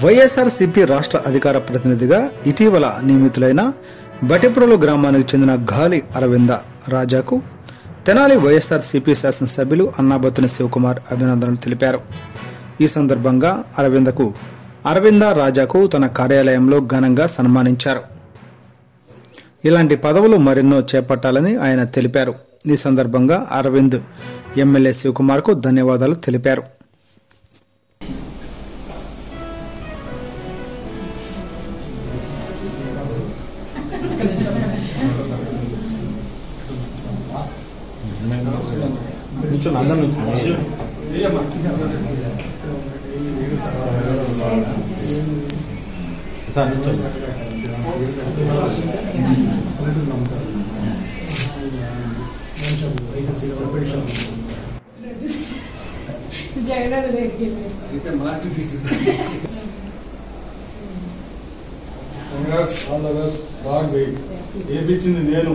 వైఎస్ఆర్సీపీ రాష్ట్ర అధికార ప్రతినిధిగా ఇటీవల నియమితులైన బటిప్రోలు గ్రామానికి చెందిన గాలి అరవింద రాజాకు తెనాలి వైఎస్ఆర్సీపీ శాసనసభ్యులు అన్నాబత్తుని శివకుమార్ అభినందనలు తెలిపారు. ఈ సందర్భంగా అరవింద రాజాకు తన కార్యాలయంలో ఘనంగా సన్మానించారు. ఇలాంటి పదవులు మరెన్నో చేపట్టాలని ఆయన తెలిపారు. ఈ సందర్భంగా అరవింద్ ఎమ్మెల్యే శివకుమార్కు ధన్యవాదాలు తెలిపారు. ఏపించింది నేను.